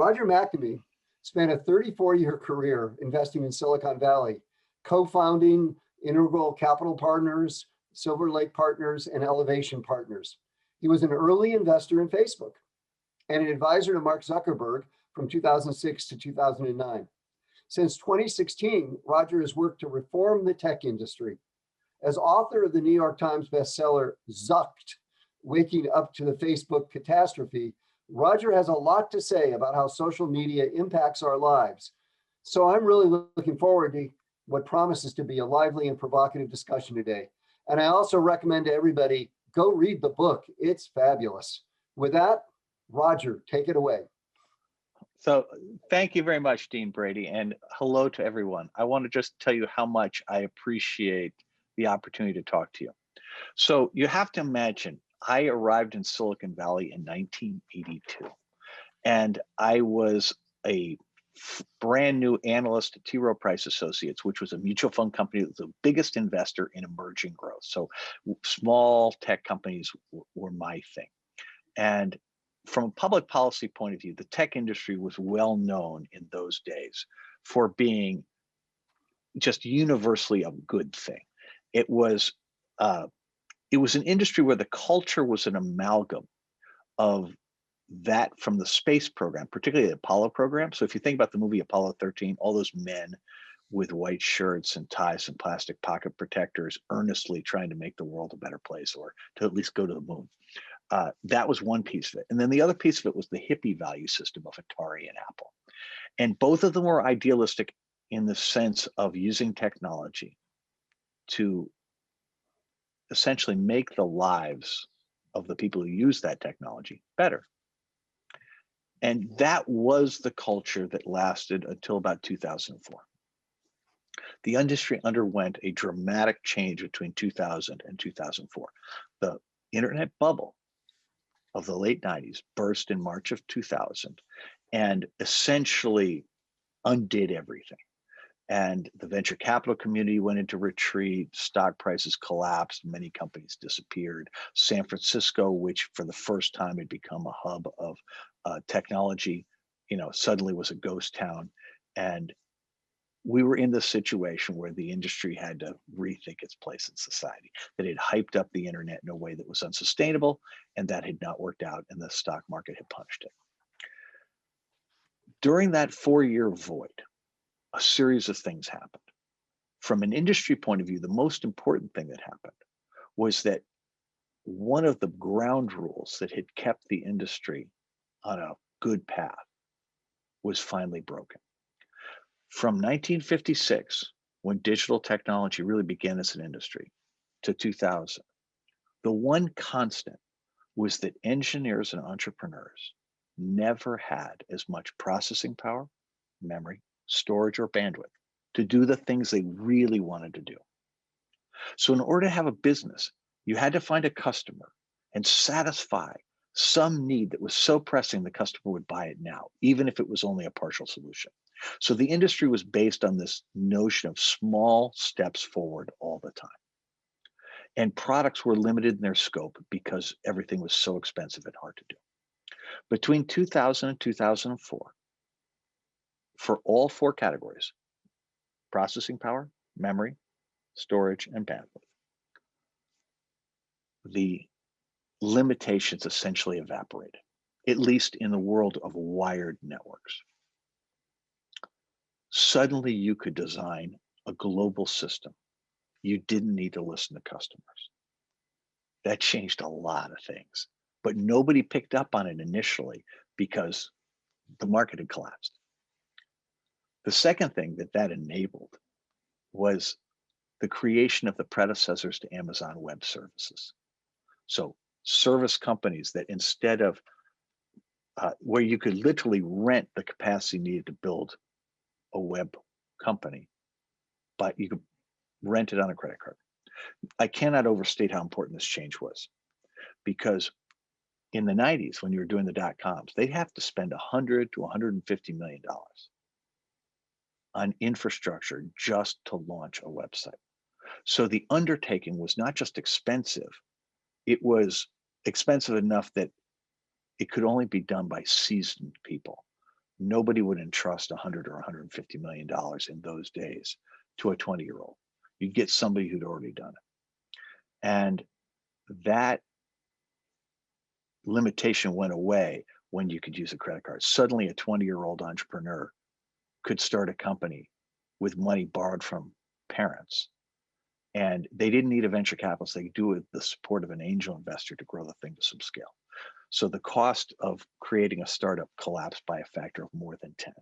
Roger McNamee spent a 34-year career investing in Silicon Valley, co-founding Integral Capital Partners, Silver Lake Partners, and Elevation Partners. He was an early investor in Facebook and an advisor to Mark Zuckerberg from 2006 to 2009. Since 2016, Roger has worked to reform the tech industry. As author of the New York Times bestseller, Zucked, Waking Up to the Facebook Catastrophe, Roger has a lot to say about how social media impacts our lives. So I'm really looking forward to what promises to be a lively and provocative discussion today. And I also recommend to everybody, go read the book. It's fabulous. With that, Roger, take it away. So thank you very much, Dean Brady, and hello to everyone. I want to just tell you how much I appreciate the opportunity to talk to you. So you have to imagine, I arrived in Silicon Valley in 1982, and I was a brand new analyst at T. Rowe Price Associates, which was a mutual fund company that was the biggest investor in emerging growth. So small tech companies were my thing. And from a public policy point of view, the tech industry was well known in those days for being just universally a good thing. It was an industry where the culture was an amalgam of that from the space program, particularly the Apollo program. So if you think about the movie Apollo 13, all those men with white shirts and ties and plastic pocket protectors earnestly trying to make the world a better place, or to at least go to the moon. That was one piece of it. And then the other piece of it was the hippie value system of Atari and Apple. And both of them were idealistic in the sense of using technology to essentially make the lives of the people who use that technology better. And that was the culture that lasted until about 2004. The industry underwent a dramatic change between 2000 and 2004. The internet bubble of the late 90s burst in March of 2000 and essentially undid everything. And the venture capital community went into retreat, stock prices collapsed, many companies disappeared. San Francisco, which for the first time had become a hub of technology, suddenly was a ghost town. And we were in this situation where the industry had to rethink its place in society, that it hyped up the internet in a way that was unsustainable, and that had not worked out, and the stock market had punished it. During that 4-year void, a series of things happened. From an industry point of view, the most important thing that happened was that one of the ground rules that had kept the industry on a good path was finally broken. From 1956, when digital technology really began as an industry, to 2000, the one constant was that engineers and entrepreneurs never had as much processing power, memory, storage, or bandwidth to do the things they really wanted to do. So in order to have a business, you had to find a customer and satisfy some need that was so pressing the customer would buy it now, even if it was only a partial solution. So the industry was based on this notion of small steps forward all the time. And products were limited in their scope because everything was so expensive and hard to do. Between 2000 and 2004, for all 4 categories, processing power, memory, storage, and bandwidth, the limitations essentially evaporated, at least in the world of wired networks. Suddenly you could design a global system. You didn't need to listen to customers. That changed a lot of things, but nobody picked up on it initially because the market had collapsed. The second thing that enabled was the creation of the predecessors to Amazon Web Services. So service companies that instead of where you could literally rent the capacity needed to build a web company, but you could rent it on a credit card. I cannot overstate how important this change was, because in the 90s, when you were doing the dot-coms, they'd have to spend $100 to $150 million on infrastructure just to launch a website. So the undertaking was not just expensive, it was expensive enough that it could only be done by seasoned people, nobody would entrust 100 or 150 million dollars in those days to a 20-year-old. You'd get somebody who'd already done it. And that limitation went away when you could use a credit card. Suddenly a 20-year-old entrepreneur could start a company with money borrowed from parents. And they didn't need a venture capitalist. They could do it with the support of an angel investor to grow the thing to some scale. So the cost of creating a startup collapsed by a factor of more than 10.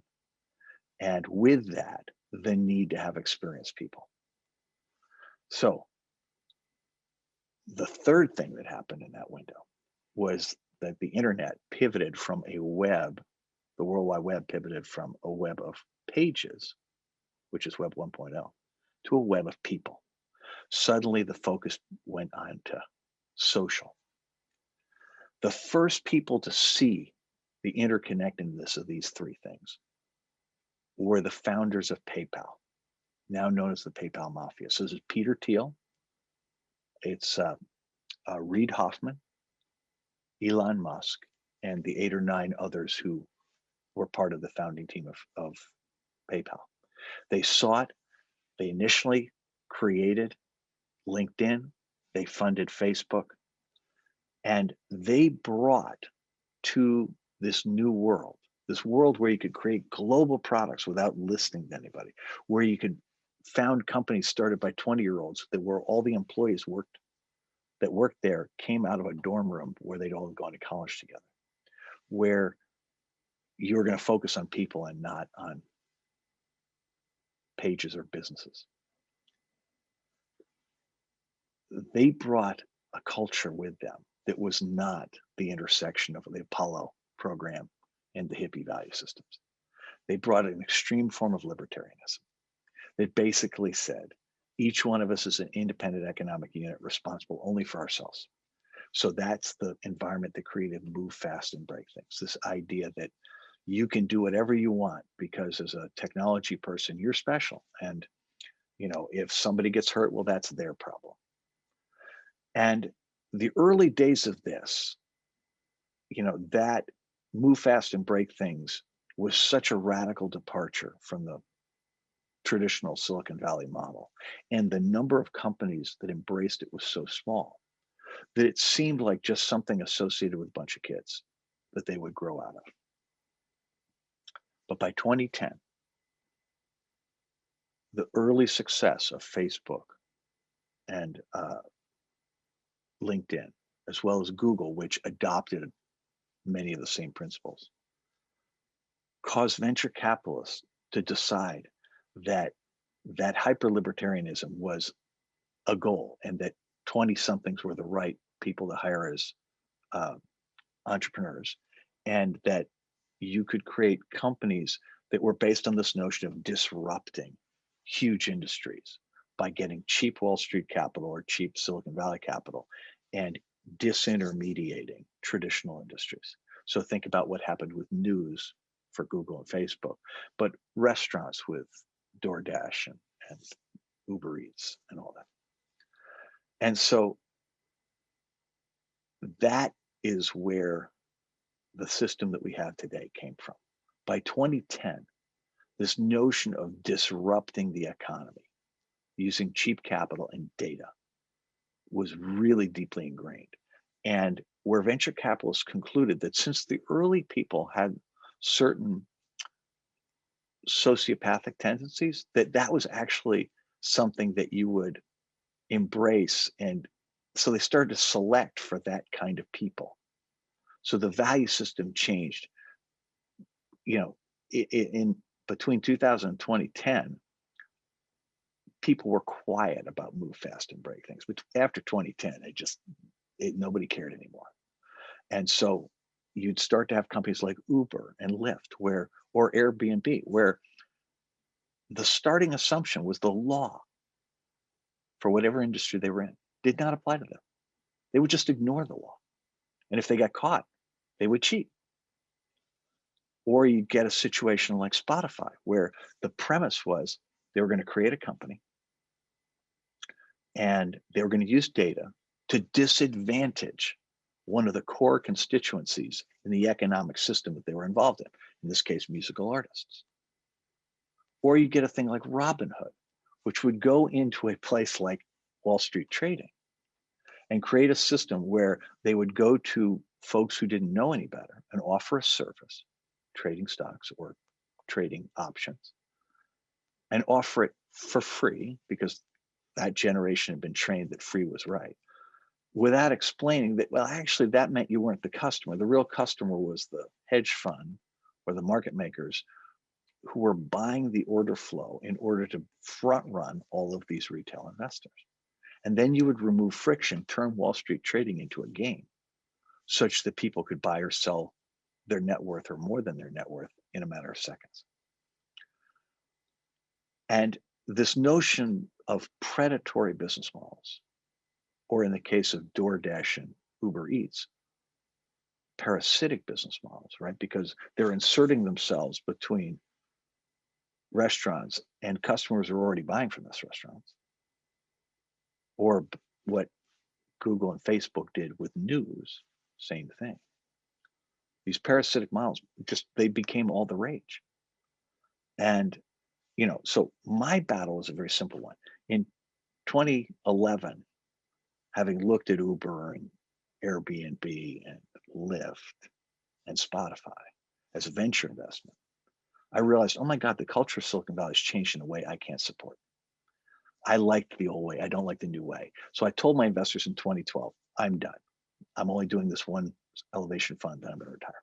And with that, the need to have experienced people. So the third thing that happened in that window was that the internet pivoted from a web, the World Wide Web pivoted from a web of pages, which is Web 1.0, to a web of people. Suddenly the focus went on to social. The first people to see the interconnectedness of these three things were the founders of PayPal, now known as the PayPal Mafia. So this is Peter Thiel, it's Reid Hoffman, Elon Musk, and the 8 or 9 others who were part of the founding team of PayPal. They initially created LinkedIn, they funded Facebook, and they brought to this new world, this world where you could create global products without listening to anybody, where you could found companies started by 20-year-olds that were all the employees that worked there came out of a dorm room where they'd all gone to college together, where you're going to focus on people and not on pages or businesses. They brought a culture with them that was not the intersection of the Apollo program and the hippie value systems. They brought an extreme form of libertarianism that basically said, each one of us is an independent economic unit responsible only for ourselves. So that's the environment that created move fast and break things. This idea that you can do whatever you want because as a technology person, you're special. And, if somebody gets hurt, well, that's their problem. And the early days of this, that move fast and break things was such a radical departure from the traditional Silicon Valley model. And the number of companies that embraced it was so small that it seemed like just something associated with a bunch of kids that they would grow out of. But by 2010, the early success of Facebook and LinkedIn, as well as Google, which adopted many of the same principles, caused venture capitalists to decide that hyper-libertarianism was a goal and that 20-somethings were the right people to hire as entrepreneurs, and that you could create companies that were based on this notion of disrupting huge industries by getting cheap Wall Street capital or cheap Silicon Valley capital and disintermediating traditional industries. So think about what happened with news for Google and Facebook, but restaurants with DoorDash and Uber Eats and all that. And so that is where the system that we have today came from. By 2010, this notion of disrupting the economy using cheap capital and data was really deeply ingrained. And where venture capitalists concluded that since the early people had certain sociopathic tendencies, that was actually something that you would embrace. And so they started to select for that kind of people. So the value system changed. In between 2000 and 2010, people were quiet about move fast and break things. But after 2010, nobody cared anymore. And so you'd start to have companies like Uber and Lyft or Airbnb, where the starting assumption was the law for whatever industry they were in did not apply to them. They would just ignore the law. And if they got caught, they would cheat. Or you get a situation like Spotify, where the premise was they were going to create a company and they were going to use data to disadvantage one of the core constituencies in the economic system that they were involved in this case, musical artists. Or you get a thing like Robinhood, which would go into a place like Wall Street trading and create a system where they would go to folks who didn't know any better and offer a service, trading stocks or trading options, and offer it for free because that generation had been trained that free was right, without explaining that, well, actually, that meant you weren't the customer. The real customer was the hedge fund or the market makers who were buying the order flow in order to front run all of these retail investors. And then you would remove friction, turn Wall Street trading into a game, such that people could buy or sell their net worth or more than their net worth in a matter of seconds. And this notion of predatory business models, or in the case of DoorDash and Uber Eats, parasitic business models, right? Because they're inserting themselves between restaurants and customers are already buying from those restaurants. Or what Google and Facebook did with news, same thing. These parasitic models, they became all the rage. And, so my battle is a very simple one. In 2011, having looked at Uber and Airbnb and Lyft and Spotify as a venture investment, I realized, oh my God, the culture of Silicon Valley has changed in a way I can't support. I liked the old way. I don't like the new way. So I told my investors in 2012, I'm done. I'm only doing this one elevation fund, then I'm going to retire.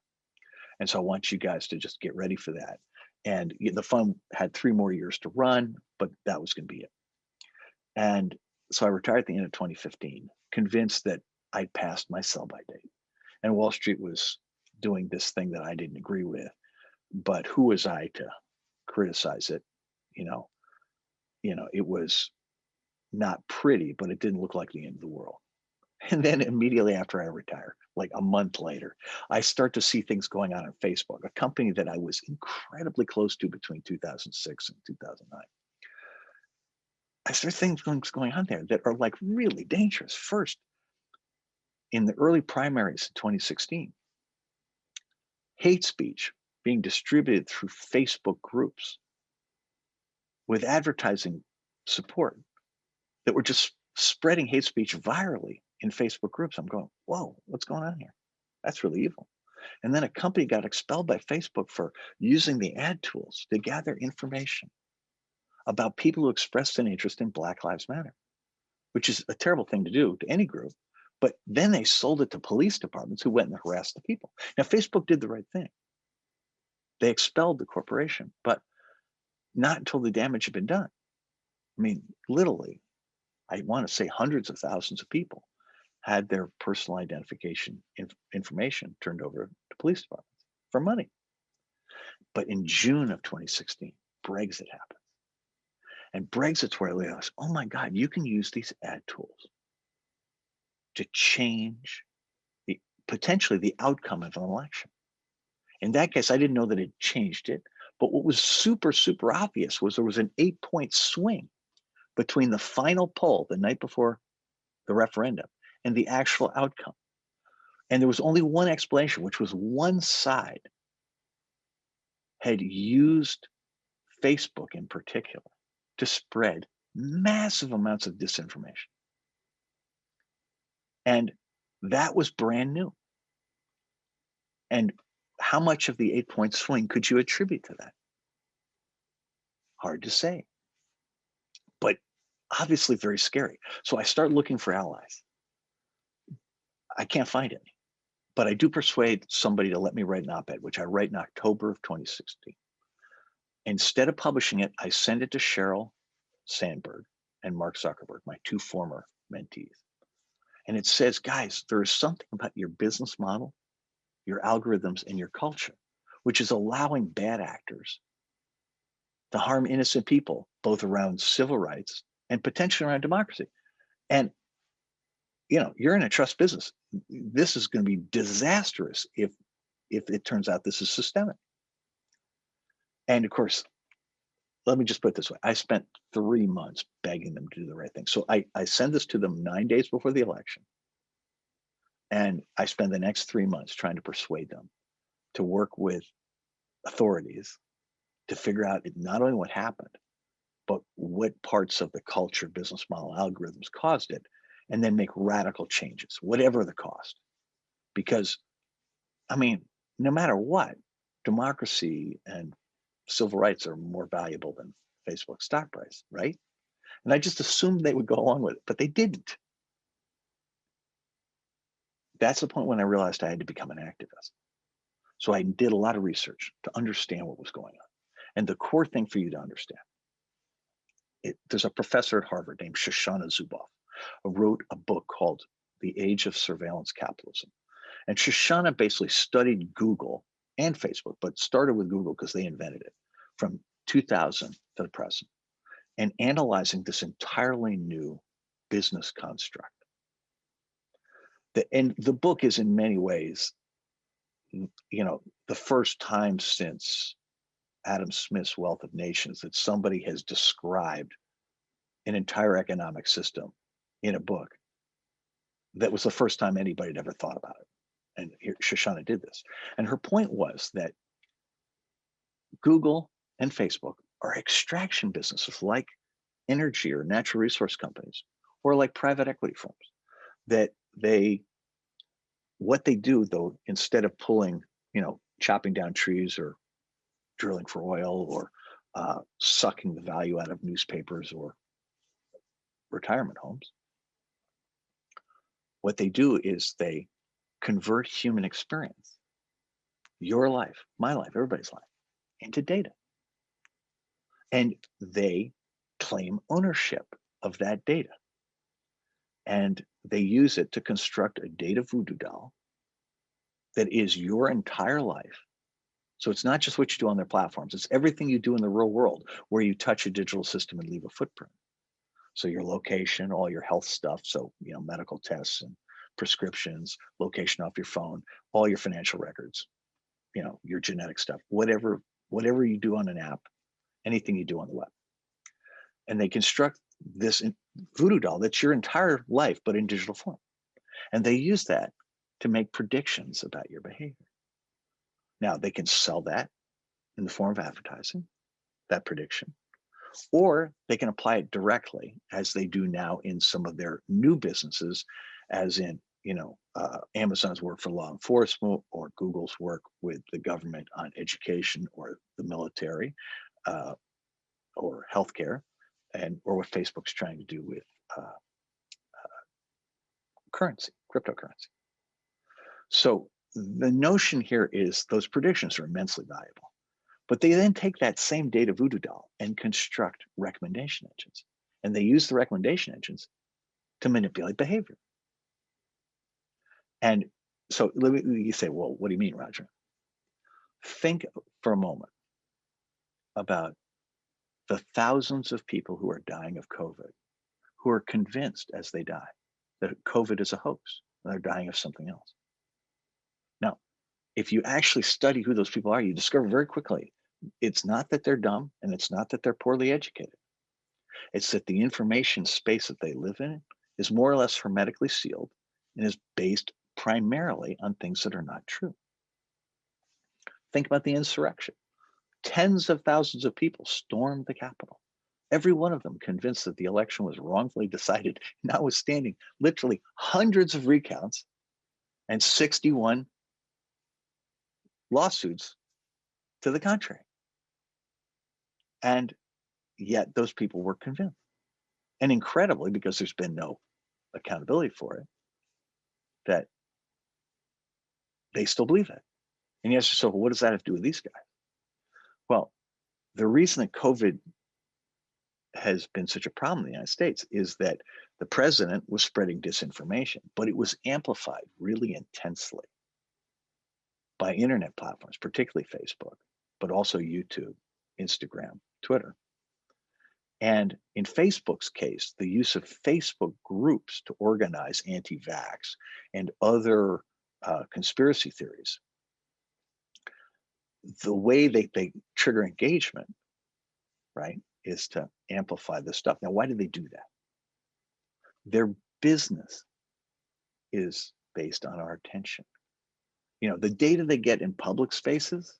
And so I want you guys to just get ready for that. And the fund had 3 more years to run, but that was going to be it. And so I retired at the end of 2015, convinced that I'd passed my sell-by date. And Wall Street was doing this thing that I didn't agree with. But who was I to criticize it? It was not pretty, but it didn't look like the end of the world. And then immediately after I retire, like a month later, I start to see things going on Facebook, a company that I was incredibly close to between 2006 and 2009. I start things going on there that are like really dangerous. First, in the early primaries in 2016, hate speech being distributed through Facebook groups with advertising support that were just spreading hate speech virally in Facebook groups. I'm going, whoa, what's going on here? That's really evil. And then a company got expelled by Facebook for using the ad tools to gather information about people who expressed an interest in Black Lives Matter, which is a terrible thing to do to any group. But then they sold it to police departments who went and harassed the people. Now, Facebook did the right thing. They expelled the corporation, but not until the damage had been done. I mean, literally, I want to say hundreds of thousands of people had their personal identification information turned over to police departments for money. But in June of 2016, Brexit happened. And Brexit's where I realized, oh my God, you can use these ad tools to change potentially the outcome of an election. In that case, I didn't know that it changed it. But what was super, super obvious was there was an 8-point swing between the final poll the night before the referendum and the actual outcome. And there was only one explanation, which was one side had used Facebook in particular to spread massive amounts of disinformation. And that was brand new. And how much of the 8-point swing could you attribute to that? Hard to say, but obviously very scary. So I start looking for allies. I can't find any, but I do persuade somebody to let me write an op-ed, which I write in October of 2016. Instead of publishing it, I send it to Sheryl Sandberg and Mark Zuckerberg, my 2 former mentees. And it says, guys, there is something about your business model, your algorithms, and your culture, which is allowing bad actors to harm innocent people, both around civil rights and potentially around democracy. And, you're in a trust business. This is going to be disastrous if it turns out this is systemic. And of course, let me just put it this way. I spent 3 months begging them to do the right thing. So I send this to them 9 days before the election. And I spend the next 3 months trying to persuade them to work with authorities to figure out not only what happened, but what parts of the culture, business model, algorithms caused it, and then make radical changes, whatever the cost. Because, I mean, no matter what, democracy and civil rights are more valuable than Facebook's stock price, right? And I just assumed they would go along with it, but they didn't. That's the point when I realized I had to become an activist. So I did a lot of research to understand what was going on. And the core thing for you to understand, there's a professor at Harvard named Shoshana Zuboff who wrote a book called The Age of Surveillance Capitalism. And Shoshana basically studied Google and Facebook, but started with Google because they invented it from 2000 to the present, and analyzing this entirely new business construct. And the book is in many ways, the first time since Adam Smith's Wealth of Nations that somebody has described an entire economic system in a book. That was the first time anybody had ever thought about it. And here, Shoshana did this. And her point was that Google and Facebook are extraction businesses like energy or natural resource companies, or like private equity firms, that what they do though, instead of chopping down trees or drilling for oil or sucking the value out of newspapers or retirement homes, what they do is they convert human experience, your life, my life, everybody's life, into data. And they claim ownership of that data. And they use it to construct a data voodoo doll that is your entire life. So it's not just what you do on their platforms, it's everything you do in the real world where you touch a digital system and leave a footprint. So your location, all your health stuff, so medical tests and prescriptions, location off your phone, all your financial records, your genetic stuff, whatever you do on an app, anything you do on the web. And they construct this voodoo doll that's your entire life, but in digital form. And they use that to make predictions about your behavior. Now, they can sell that in the form of advertising, that prediction, or they can apply it directly, as they do now in some of their new businesses, as in, Amazon's work for law enforcement, or Google's work with the government on education or the military, or healthcare, or what Facebook's trying to do with cryptocurrency. So the notion here is those predictions are immensely valuable, but they then take that same data voodoo doll and construct recommendation engines. And they use the recommendation engines to manipulate behavior. And so you say, well, what do you mean, Roger? Think for a moment about the thousands of people who are dying of COVID, who are convinced as they die that COVID is a hoax, and they're dying of something else. Now, if you actually study who those people are, you discover very quickly, it's not that they're dumb, and it's not that they're poorly educated. It's that the information space that they live in is more or less hermetically sealed and is based primarily on things that are not true. Think about the insurrection. Tens of thousands of people stormed the Capitol. Every one of them convinced that the election was wrongfully decided, notwithstanding literally hundreds of recounts and 61 lawsuits to the contrary. And yet those people were convinced. And incredibly, because there's been no accountability for it, that they still believe it. And you ask yourself, well, what does that have to do with these guys? Well, the reason that COVID has been such a problem in the United States is that the president was spreading disinformation, but it was amplified really intensely by internet platforms, particularly Facebook, but also YouTube, Instagram, Twitter. And in Facebook's case, the use of Facebook groups to organize anti-vax and other conspiracy theories, the way they trigger engagement, right, is to amplify this stuff. Now, why do they do that? Their business is based on our attention. You know, the data they get in public spaces,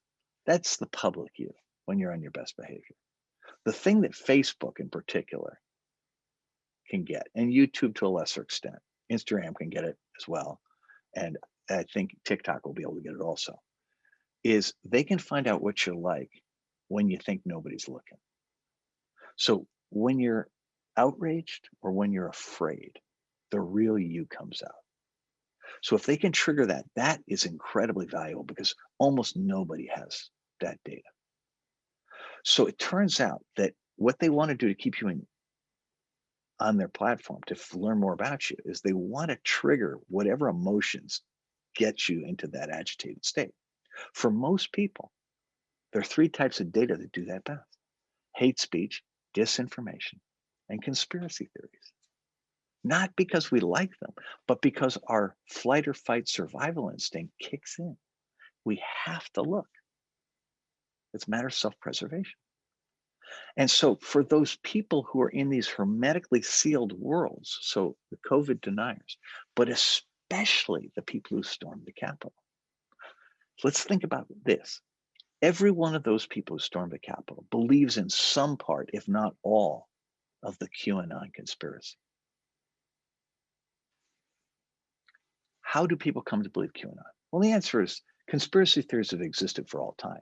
that's the public you when you're on your best behavior. The thing that Facebook in particular can get, and YouTube to a lesser extent, Instagram can get it as well, and I think TikTok will be able to get it also, is they can find out what you're like when you think nobody's looking. So when you're outraged or when you're afraid, the real you comes out. So if they can trigger that, that is incredibly valuable because almost nobody has that data. So it turns out that what they want to do to keep you on their platform to learn more about you is they want to trigger whatever emotions get you into that agitated state. For most people, there are three types of data that do that best: hate speech, disinformation, and conspiracy theories. Not because we like them, but because our flight or fight survival instinct kicks in. We have to look. It's a matter of self-preservation. And so for those people who are in these hermetically sealed worlds, so the COVID deniers, but especially the people who stormed the Capitol, let's think about this. Every one of those people who stormed the Capitol believes in some part, if not all, of the QAnon conspiracy. How do people come to believe QAnon? Well, the answer is conspiracy theories have existed for all time,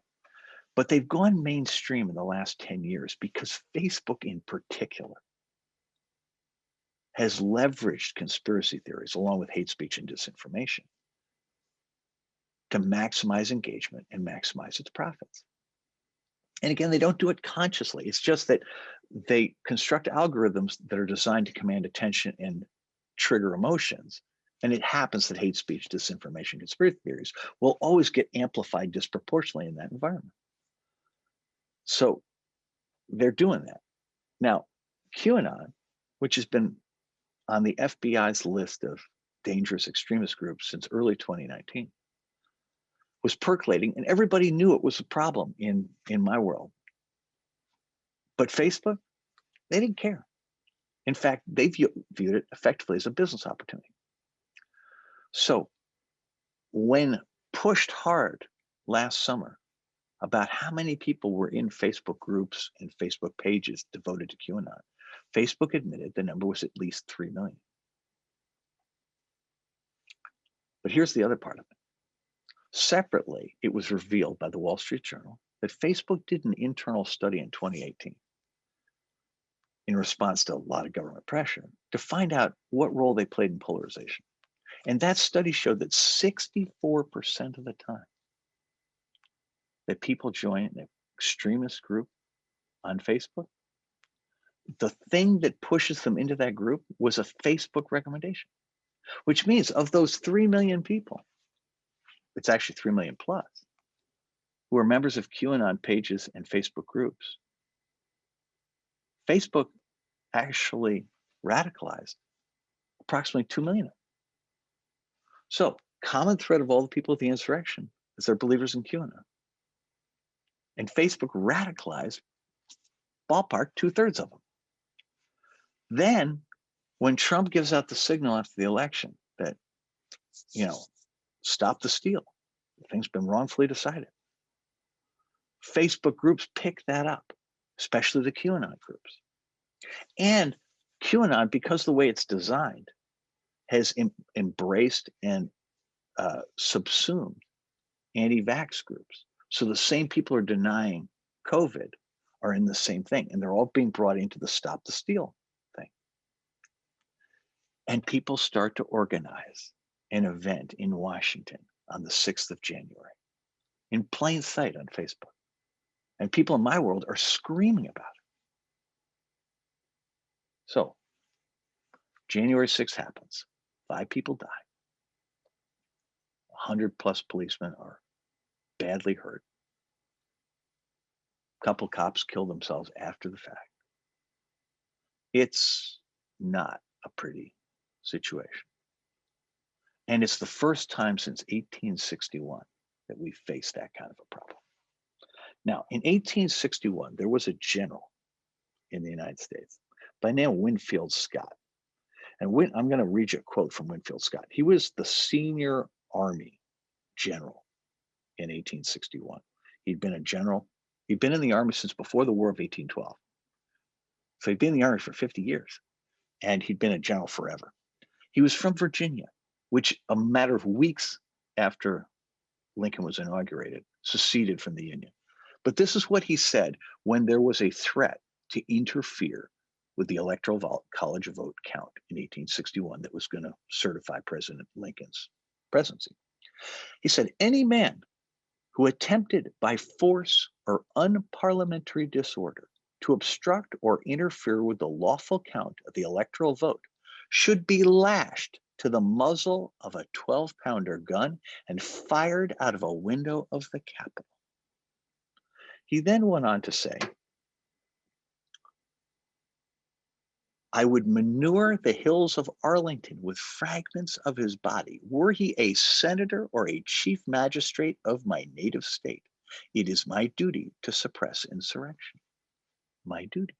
but they've gone mainstream in the last 10 years because Facebook in particular has leveraged conspiracy theories along with hate speech and disinformation to maximize engagement and maximize its profits. And again, they don't do it consciously. It's just that they construct algorithms that are designed to command attention and trigger emotions. And it happens that hate speech, disinformation, conspiracy theories will always get amplified disproportionately in that environment. So they're doing that. Now, QAnon, which has been on the FBI's list of dangerous extremist groups since early 2019, was percolating, and everybody knew it was a problem in my world. But Facebook, they didn't care. In fact, they viewed it effectively as a business opportunity. So when pushed hard last summer about how many people were in Facebook groups and Facebook pages devoted to QAnon, Facebook admitted the number was at least 3 million. But here's the other part of it. Separately, it was revealed by the Wall Street Journal that Facebook did an internal study in 2018 in response to a lot of government pressure to find out what role they played in polarization. And that study showed that 64% of the time that people join an extremist group on Facebook, the thing that pushes them into that group was a Facebook recommendation, which means of those 3 million people, it's actually 3 million plus, who are members of QAnon pages and Facebook groups. Facebook actually radicalized approximately 2 million. So, common thread of all the people at the insurrection is they're believers in QAnon. And Facebook radicalized ballpark 2/3 of them. Then, when Trump gives out the signal after the election that, stop the steal, the thing's been wrongfully decided, Facebook groups pick that up, especially the QAnon groups. And QAnon, because of the way it's designed, has embraced and subsumed anti-vax groups. So the same people who are denying COVID are in the same thing, and they're all being brought into the Stop the Steal thing. And people start to organize an event in Washington on the 6th of January in plain sight on Facebook. And people in my world are screaming about it. So January 6th happens. 5 people die. 100 plus policemen are badly hurt. A couple cops kill themselves after the fact. It's not a pretty situation. And it's the first time since 1861 that we faced that kind of a problem. Now, in 1861, there was a general in the United States by the name of Winfield Scott. And I'm going to read you a quote from Winfield Scott. He was the senior Army general in 1861. He'd been a general. He'd been in the Army since before the War of 1812. So he'd been in the Army for 50 years, and he'd been a general forever. He was from Virginia, which a matter of weeks after Lincoln was inaugurated, seceded from the Union. But this is what he said when there was a threat to interfere with the Electoral College vote count in 1861 that was going to certify President Lincoln's presidency. He said, any man who attempted by force or unparliamentary disorder to obstruct or interfere with the lawful count of the electoral vote should be lashed to the muzzle of a 12-pounder gun and fired out of a window of the Capitol. He then went on to say, I would manure the hills of Arlington with fragments of his body, were he a senator or a chief magistrate of my native state. It is my duty to suppress insurrection. My duty.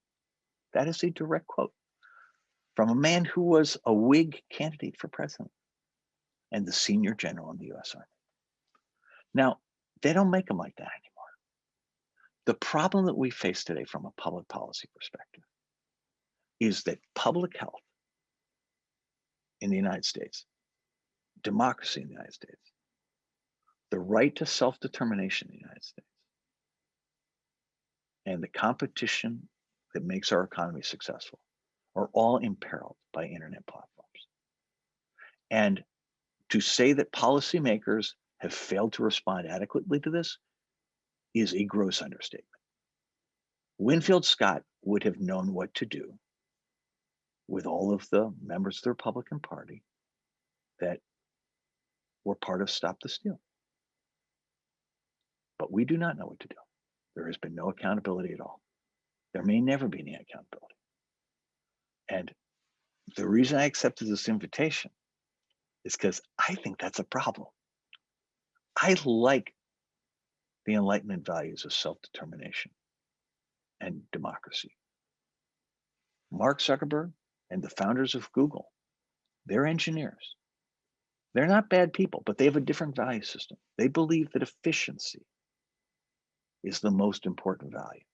That is a direct quote from a man who was a Whig candidate for president and the senior general in the U.S. Army. Now, they don't make them like that anymore. The problem that we face today from a public policy perspective is that public health in the United States, democracy in the United States, the right to self-determination in the United States, and the competition that makes our economy successful are all imperiled by internet platforms. And to say that policymakers have failed to respond adequately to this is a gross understatement. Winfield Scott would have known what to do with all of the members of the Republican Party that were part of Stop the Steal. But we do not know what to do. There has been no accountability at all. There may never be any accountability. And the reason I accepted this invitation is because I think that's a problem. I like the Enlightenment values of self-determination and democracy. Mark Zuckerberg and the founders of Google, they're engineers. They're not bad people, but they have a different value system. They believe that efficiency is the most important value.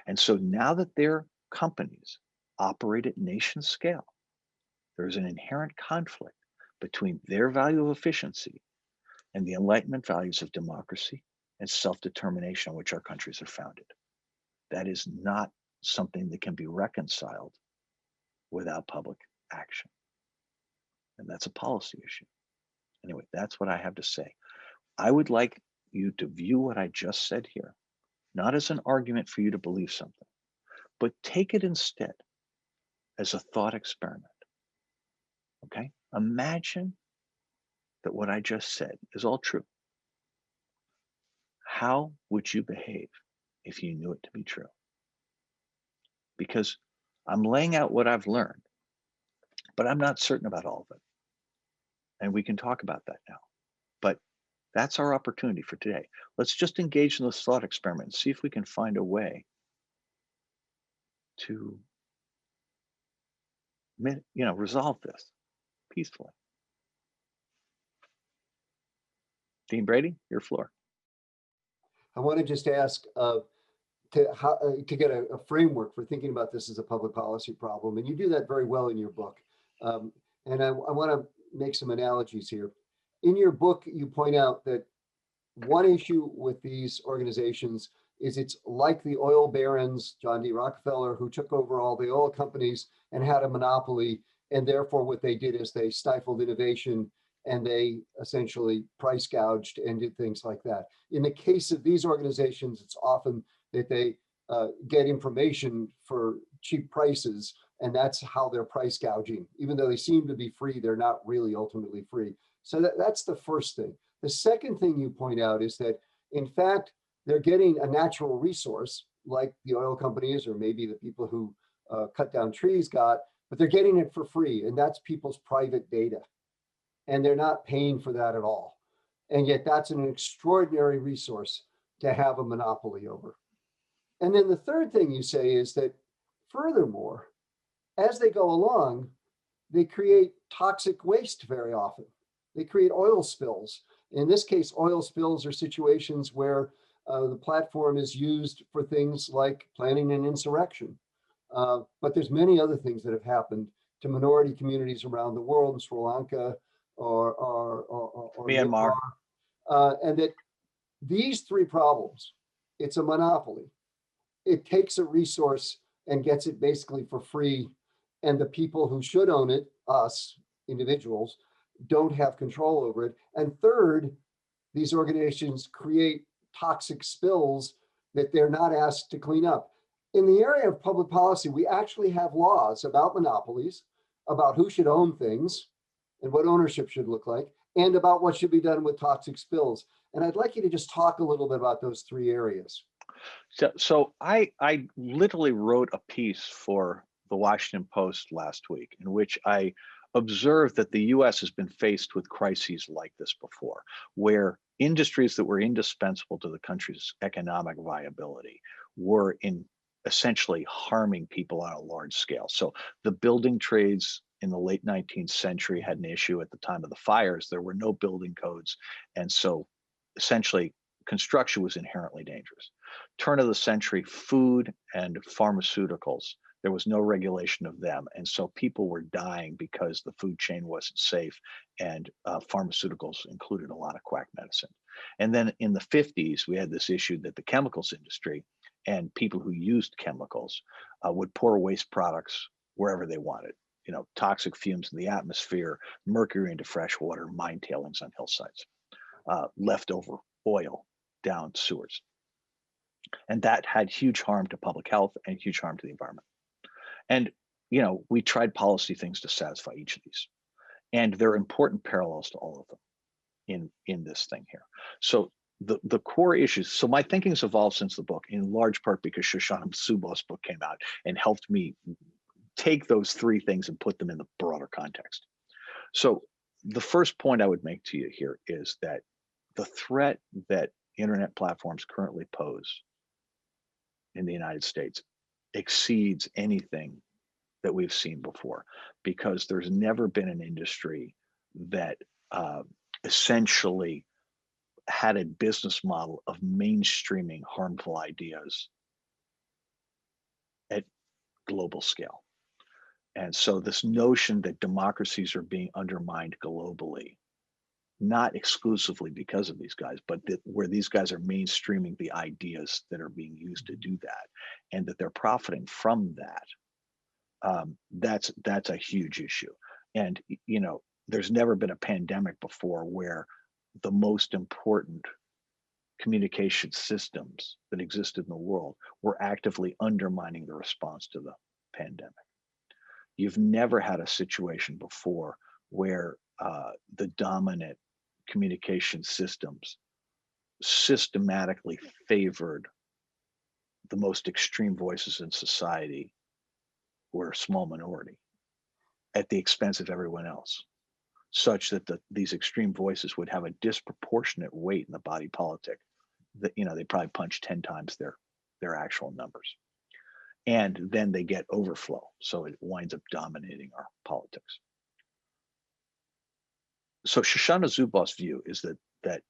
And so now that their companies operate at nation scale, there's an inherent conflict between their value of efficiency and the Enlightenment values of democracy and self-determination on which our countries are founded. That is not something that can be reconciled without public action. And that's a policy issue. Anyway, that's what I have to say. I would like you to view what I just said here, not as an argument for you to believe something, but take it instead as a thought experiment. Okay? Imagine that what I just said is all true. How would you behave if you knew it to be true? Because I'm laying out what I've learned, but I'm not certain about all of it. And we can talk about that now. But that's our opportunity for today. Let's just engage in this thought experiment and see if we can find a way to, resolve this peacefully. Dean Brady, your floor. I want to just ask to get a framework for thinking about this as a public policy problem. And you do that very well in your book. And I want to make some analogies here. In your book, you point out that one issue with these organizations is it's like the oil barons, John D. Rockefeller, who took over all the oil companies and had a monopoly. And therefore, what they did is they stifled innovation and they essentially price gouged and did things like that. In the case of these organizations, it's often that they get information for cheap prices, and that's how they're price gouging. Even though they seem to be free, they're not really ultimately free. So that's the first thing. The second thing you point out is that, in fact, they're getting a natural resource like the oil companies or maybe the people who cut down trees got, but they're getting it for free, and that's people's private data. And they're not paying for that at all. And yet that's an extraordinary resource to have a monopoly over. And then the third thing you say is that, furthermore, as they go along, they create toxic waste very often. They create oil spills. In this case, oil spills are situations where the platform is used for things like planning an insurrection. But there's many other things that have happened to minority communities around the world, in Sri Lanka or Myanmar. Myanmar, and that these three problems, it's a monopoly. It takes a resource and gets it basically for free. And the people who should own it, us individuals, don't have control over it. And third, these organizations create toxic spills that they're not asked to clean up. In the area of public policy, we actually have laws about monopolies, about who should own things and what ownership should look like, and about what should be done with toxic spills. And I'd like you to just talk a little bit about those three areas. So I literally wrote a piece for the Washington Post last week in which I observed that the US has been faced with crises like this before, where industries that were indispensable to the country's economic viability were essentially harming people on a large scale. So the building trades in the late 19th century had an issue at the time of the fires. There were no building codes. And so essentially construction was inherently dangerous. Turn of the century, food and pharmaceuticals, there was no regulation of them. And so people were dying because the food chain wasn't safe, and pharmaceuticals included a lot of quack medicine. And then in the 50s, we had this issue that the chemicals industry and people who used chemicals would pour waste products wherever they wanted. Toxic fumes in the atmosphere, mercury into fresh water, mine tailings on hillsides, leftover oil down sewers. And that had huge harm to public health and huge harm to the environment. And, we tried policy things to satisfy each of these. And there are important parallels to all of them in this thing here. So the core issues, so my thinking's evolved since the book, in large part because Shoshana Zuboff's book came out and helped me take those three things and put them in the broader context. So the first point I would make to you here is that the threat that internet platforms currently pose in the United States exceeds anything that we've seen before, because there's never been an industry that essentially had a business model of mainstreaming harmful ideas at global scale. And so this notion that democracies are being undermined globally, not exclusively because of these guys, but where these guys are mainstreaming the ideas that are being used to do that, and that they're profiting from that, that's a huge issue. And there's never been a pandemic before where the most important communication systems that existed in the world were actively undermining the response to the pandemic. You've never had a situation before where the dominant communication systems systematically favored the most extreme voices in society, who are a small minority, at the expense of everyone else, such that these extreme voices would have a disproportionate weight in the body politic. That they probably punch 10 times their actual numbers, and then they get overflow, so it winds up dominating our politics. So Shoshana Zuboff's view is that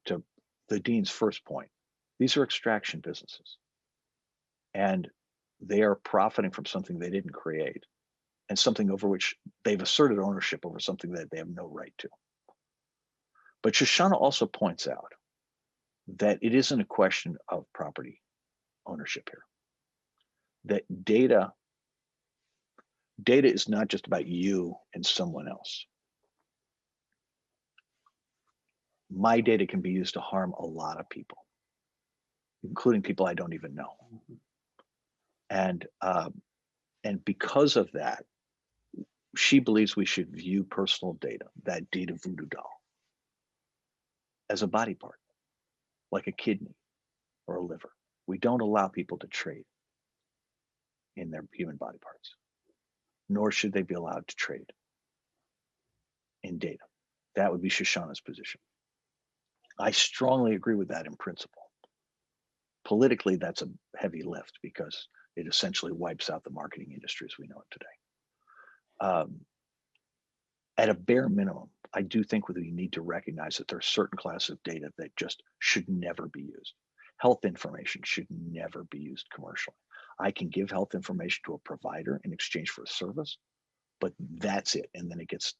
to the dean's first point, these are extraction businesses, and they are profiting from something they didn't create, and something over which they've asserted ownership over something that they have no right to. But Shoshana also points out that it isn't a question of property ownership here. That data is not just about you and someone else. My data can be used to harm a lot of people, including people I don't even know. And because of that, she believes we should view personal data, that data voodoo doll, as a body part, like a kidney or a liver. We don't allow people to trade in their human body parts, nor should they be allowed to trade in data. That would be Shoshana's position. I strongly agree with that in principle. Politically, that's a heavy lift because it essentially wipes out the marketing industry as we know it today. At a bare minimum, I do think we need to recognize that there are certain classes of data that just should never be used. Health information should never be used commercially. I can give health information to a provider in exchange for a service, but that's it. And then it gets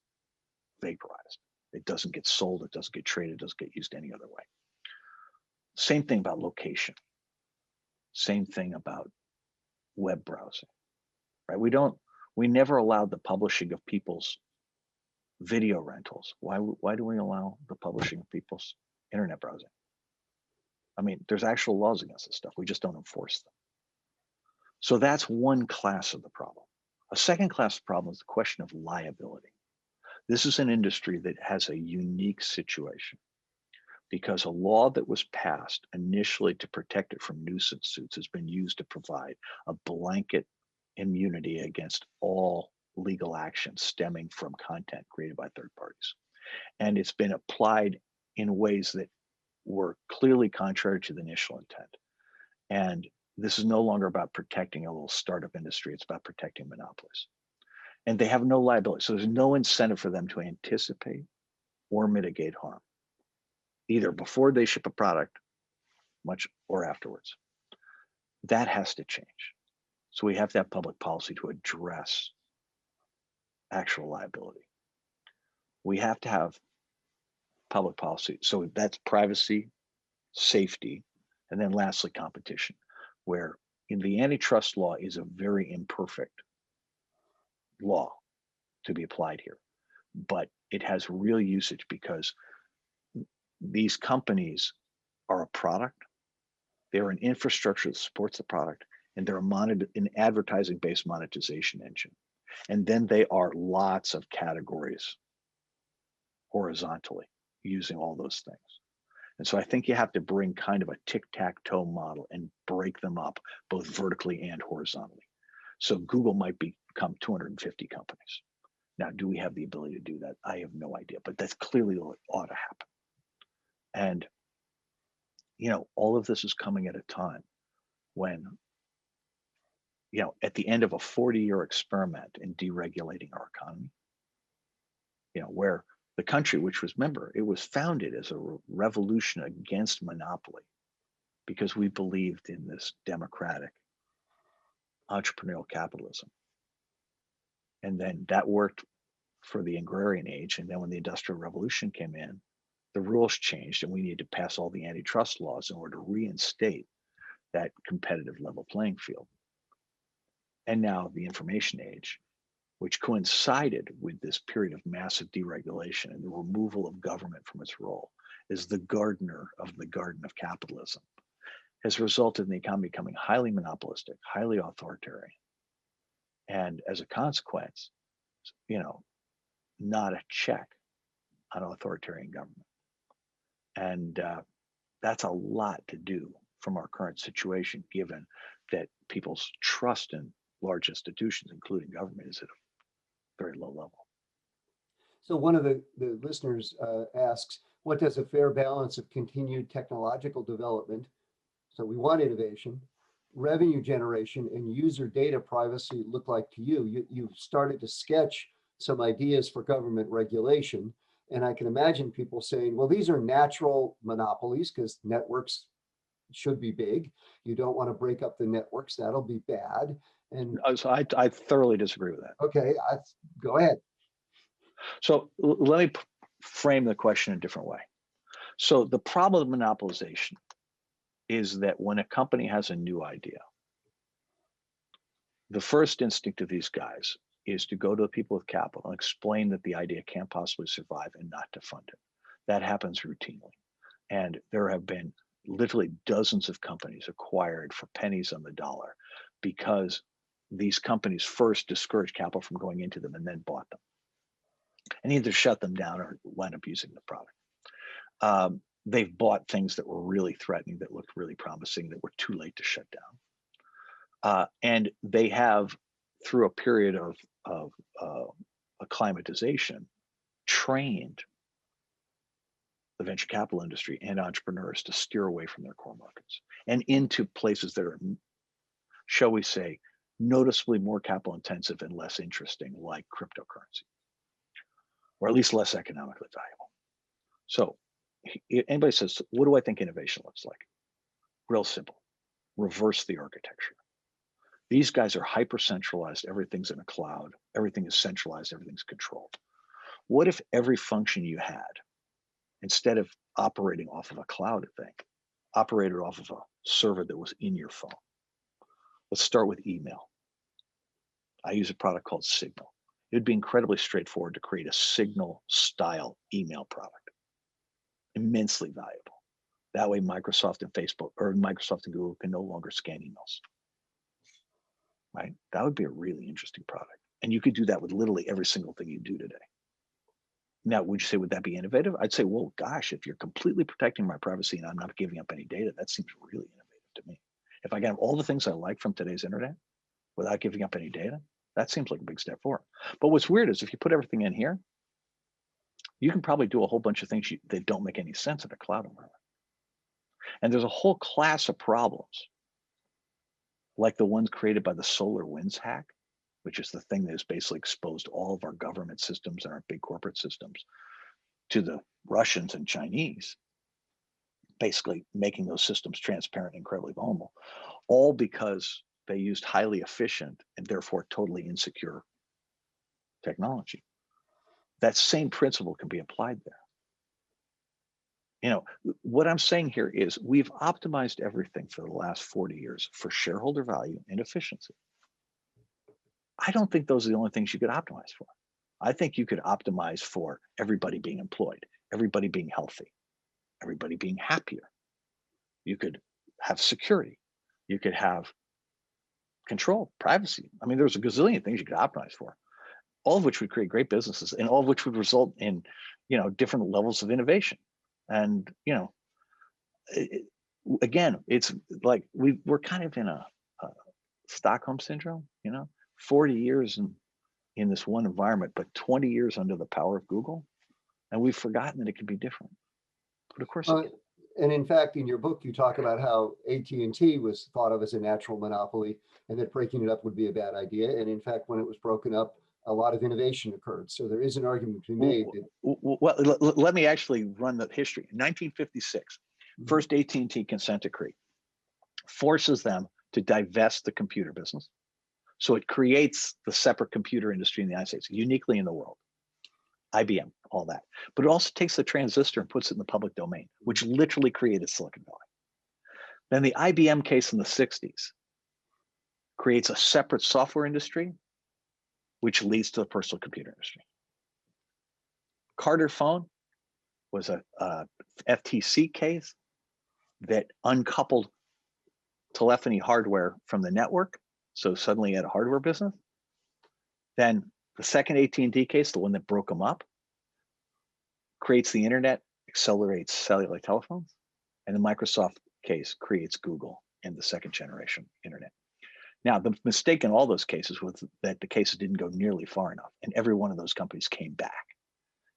vaporized. It doesn't get sold, it doesn't get traded, it doesn't get used any other way. Same thing about location. Same thing about web browsing, right? We never allowed the publishing of people's video rentals. Why do we allow the publishing of people's internet browsing? I mean, there's actual laws against this stuff. We just don't enforce them. So that's one class of the problem. A second class of problem is the question of liability. This is an industry that has a unique situation because a law that was passed initially to protect it from nuisance suits has been used to provide a blanket immunity against all legal action stemming from content created by third parties. And it's been applied in ways that were clearly contrary to the initial intent. And this is no longer about protecting a little startup industry, it's about protecting monopolies. And they have no liability. So there's no incentive for them to anticipate or mitigate harm, either before they ship a product, much or afterwards. That has to change. So we have to have public policy to address actual liability. We have to have public policy. So that's privacy, safety, and then lastly, competition, where in the antitrust law is a very imperfect law to be applied here, but it has real usage because these companies are a product, they're an infrastructure that supports the product, and they're an advertising-based monetization engine. And then they are lots of categories horizontally using all those things. And so I think you have to bring kind of a tic-tac-toe model and break them up both vertically and horizontally. So Google might become 250 companies. Now, do we have the ability to do that? I have no idea, but that's clearly what ought to happen. And, all of this is coming at a time when, at the end of a 40-year experiment in deregulating our economy, where the country, which was, remember, it was founded as a revolution against monopoly because we believed in this democratic entrepreneurial capitalism. And then that worked for the agrarian age. And then when the Industrial Revolution came in, the rules changed and we needed to pass all the antitrust laws in order to reinstate that competitive level playing field. And now the information age, which coincided with this period of massive deregulation and the removal of government from its role as the gardener of the garden of capitalism, has resulted in the economy becoming highly monopolistic, highly authoritarian. And as a consequence, not a check on authoritarian government. And that's a lot to do from our current situation, given that people's trust in large institutions, including government, is at a very low level. So one of the listeners asks, what does a fair balance of continued technological development, so we want innovation, revenue generation, and user data privacy look like to you? You've started to sketch some ideas for government regulation. And I can imagine people saying, well, these are natural monopolies because networks should be big. You don't want to break up the networks. That'll be bad. And so I thoroughly disagree with that. Okay, go ahead. So let me frame the question a different way. So the problem with monopolization is that when a company has a new idea, the first instinct of these guys is to go to the people with capital and explain that the idea can't possibly survive and not to fund it. That happens routinely. And there have been literally dozens of companies acquired for pennies on the dollar because these companies first discouraged capital from going into them and then bought them and either shut them down or wind up using the product. They've bought things that were really threatening, that looked really promising, that were too late to shut down. And they have, through a period of acclimatization, trained the venture capital industry and entrepreneurs to steer away from their core markets and into places that are, shall we say, noticeably more capital intensive and less interesting, like cryptocurrency, or at least less economically valuable. So anybody says, what do I think innovation looks like? Real simple, reverse the architecture. These guys are hyper centralized. Everything's in a cloud. Everything is centralized. Everything's controlled. What if every function you had, instead of operating off of a cloud thing, operated off of a server that was in your phone? Let's start with email. I use a product called Signal. It would be incredibly straightforward to create a Signal style email product. Immensely valuable. That way Microsoft and Facebook, or Microsoft and Google, can no longer scan emails. Right? That would be a really interesting product. And you could do that with literally every single thing you do today. Now, would you say, would that be innovative? I'd say, well, gosh, if you're completely protecting my privacy and I'm not giving up any data, that seems really innovative to me. If I can have all the things I like from today's internet without giving up any data, that seems like a big step forward. But what's weird is if you put everything in here, you can probably do a whole bunch of things that don't make any sense in a cloud environment. And there's a whole class of problems, like the ones created by the SolarWinds hack, which is the thing that has basically exposed all of our government systems and our big corporate systems to the Russians and Chinese, basically making those systems transparent and incredibly vulnerable, all because they used highly efficient and therefore totally insecure technology. That same principle can be applied there. You know, what I'm saying here is we've optimized everything for the last 40 years for shareholder value and efficiency. I don't think those are the only things you could optimize for. I think you could optimize for everybody being employed, everybody being healthy, everybody being happier. You could have security. You could have control, privacy. I mean, there's a gazillion things you could optimize for, all of which would create great businesses and all of which would result in, you know, different levels of innovation. And, you know, again, it's like we're kind of in a Stockholm syndrome, you know, 40 years in this one environment, but 20 years under the power of Google. And we've forgotten that it can be different. But of course it can. And in fact, in your book, you talk about how AT&T was thought of as a natural monopoly and that breaking it up would be a bad idea. And in fact, when it was broken up, a lot of innovation occurred. So there is an argument to be made. Well, let me actually run the history. In 1956, first AT&T consent decree forces them to divest the computer business. So it creates the separate computer industry in the United States, uniquely in the world. IBM, all that. But it also takes the transistor and puts it in the public domain, which literally created Silicon Valley. Then the IBM case in the 60s creates a separate software industry, which leads to the personal computer industry. Carter phone was a FTC case that uncoupled telephony hardware from the network. So suddenly you had a hardware business. Then the second AT&T case, the one that broke them up, creates the internet, accelerates cellular telephones. And the Microsoft case creates Google and the second generation internet. Now, the mistake in all those cases was that the cases didn't go nearly far enough, and every one of those companies came back.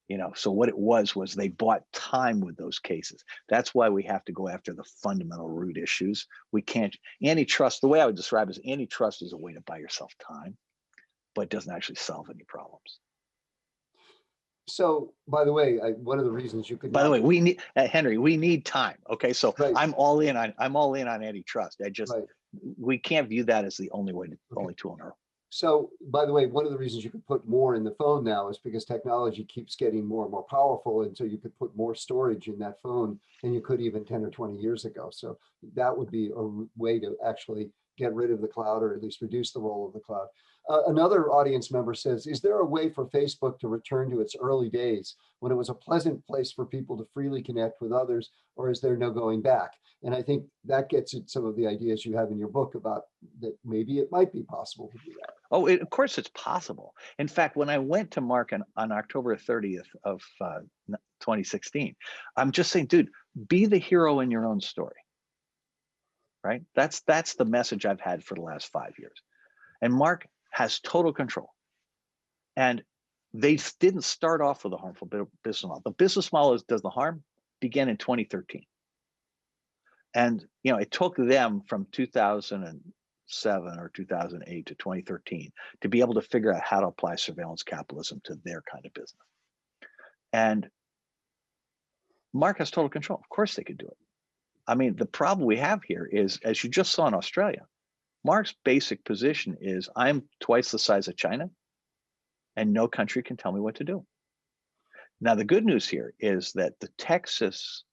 You know, so what it was they bought time with those cases. That's why we have to go after the fundamental root issues. We can't, antitrust, the way I would describe it is antitrust is a way to buy yourself time, but it doesn't actually solve any problems. So, by the way, one of the reasons you could. By the way, we need Henry. We need time. Okay, so right. I'm all in on antitrust. We can't view that as the only way, only tool in our. So, by the way, one of the reasons you could put more in the phone now is because technology keeps getting more and more powerful, and so you could put more storage in that phone than you could even 10 or 20 years ago. So that would be a way to actually get rid of the cloud, or at least reduce the role of the cloud. Another audience member says, is there a way for Facebook to return to its early days when it was a pleasant place for people to freely connect with others, or is there no going back? And I think that gets at some of the ideas you have in your book about that maybe it might be possible to do that. Oh, of course it's possible. In fact, when I went to Mark on October 30th of 2016, I'm just saying, dude, be the hero in your own story. Right? That's the message I've had for the last 5 years. And Mark has total control. And they didn't start off with a harmful business model. The business model does the harm began in 2013. And, you know, it took them from 2000 and 2007 or 2008 to 2013 to be able to figure out how to apply surveillance capitalism to their kind of business. And Mark has total control. Of course they could do it. I mean, the problem we have here is, as you just saw in Australia, Mark's basic position is I'm twice the size of China and no country can tell me what to do. Now, the good news here is that the Texas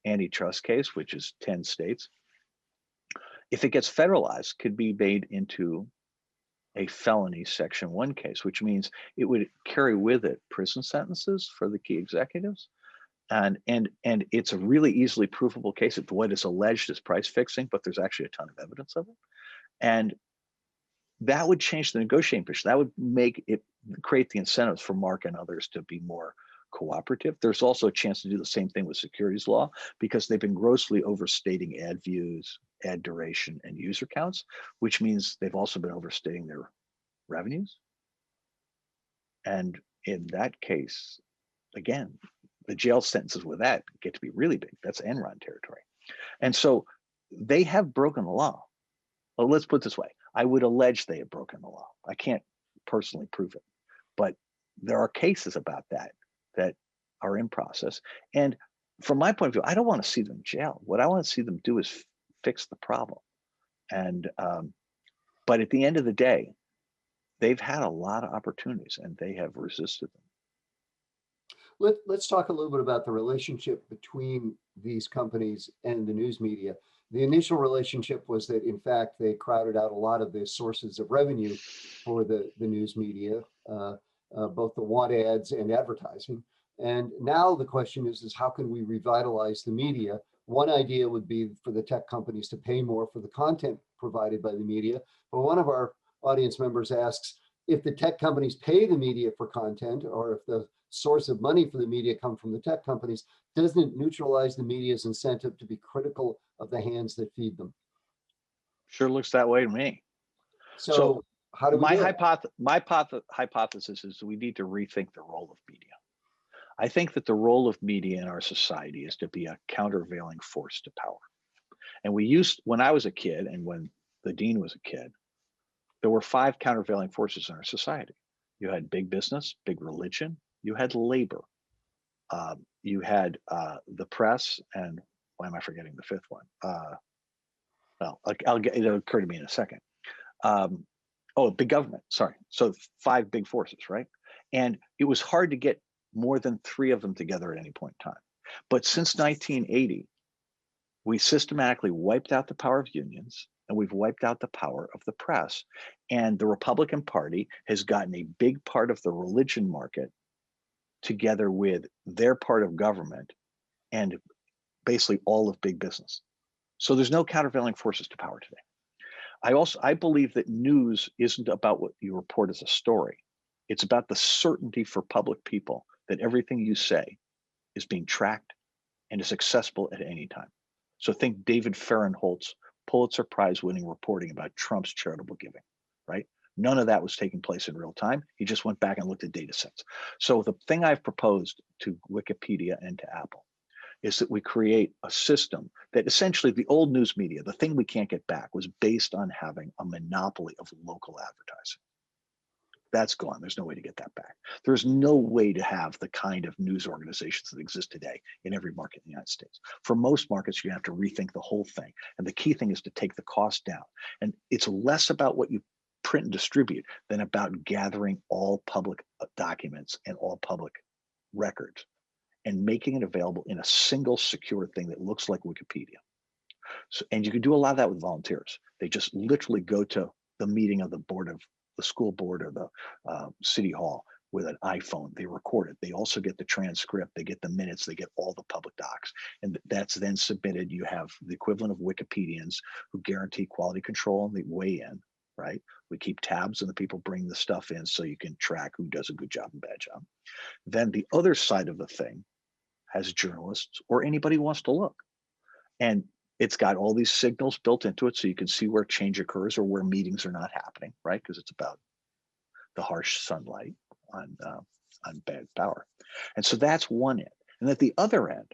antitrust case, which is 10 states, if it gets federalized, could be made into a felony Section 1 case, which means it would carry with it prison sentences for the key executives. And it's a really easily provable case. If what is alleged is price fixing, but there's actually a ton of evidence of it. And that would change the negotiating position. That would make it create the incentives for Mark and others to be more cooperative. There's also a chance to do the same thing with securities law because they've been grossly overstating ad views, ad duration, and user counts, which means they've also been overstating their revenues. And in that case, again, the jail sentences with that get to be really big. That's Enron territory. And so they have broken the law. Well, let's put it this way. I would allege they have broken the law. I can't personally prove it, but there are cases about that are in process. And from my point of view, I don't want to see them in jail. What I want to see them do is fix the problem. And but at the end of the day, they've had a lot of opportunities and they have resisted them. Let's talk a little bit about the relationship between these companies and the news media. The initial relationship was that, in fact, they crowded out a lot of the sources of revenue for the news media, both the want ads and advertising. And now the question is how can we revitalize the media? One idea would be for the tech companies to pay more for the content provided by the media. But one of our audience members asks, if the tech companies pay the media for content, or if the source of money for the media come from the tech companies, doesn't it neutralize the media's incentive to be critical of the hands that feed them? Sure looks that way to me. So how do we my do it? hypothesis is we need to rethink the role of media. I think that the role of media in our society is to be a countervailing force to power. And when I was a kid and when the dean was a kid, there were 5 countervailing forces in our society. You had big business, big religion, you had labor, you had the press, and why am I forgetting the 5th one? Well, it'll occur to me in a second. Big government, sorry. So 5 big forces, right? And it was hard to get more than 3 of them together at any point in time. But since 1980, we systematically wiped out the power of unions and we've wiped out the power of the press. And the Republican Party has gotten a big part of the religion market together with their part of government and basically all of big business. So there's no countervailing forces to power today. I believe that news isn't about what you report as a story. It's about the certainty for public people that everything you say is being tracked and is accessible at any time. So think David Fahrenholtz Pulitzer Prize winning reporting about Trump's charitable giving, right? None of that was taking place in real time. He just went back and looked at data sets. So the thing I've proposed to Wikipedia and to Apple is that we create a system that essentially the old news media, the thing we can't get back, was based on having a monopoly of local advertising. That's gone. There's no way to get that back. There's no way to have the kind of news organizations that exist today in every market in the United States. For most markets, you have to rethink the whole thing. And the key thing is to take the cost down. And it's less about what you print and distribute than about gathering all public documents and all public records and making it available in a single secure thing that looks like Wikipedia. So, and you can do a lot of that with volunteers. They just literally go to the meeting of the school board or the city hall with an iPhone. They record it. They also get the transcript. They get the minutes. They get all the public docs. And that's then submitted. You have the equivalent of Wikipedians who guarantee quality control and they weigh in, right? We keep tabs and the people bring the stuff in so you can track who does a good job and bad job. Then the other side of the thing has journalists or anybody who wants to look. And it's got all these signals built into it so you can see where change occurs or where meetings are not happening, right? Because it's about the harsh sunlight on bad power. And so that's one end. And at the other end,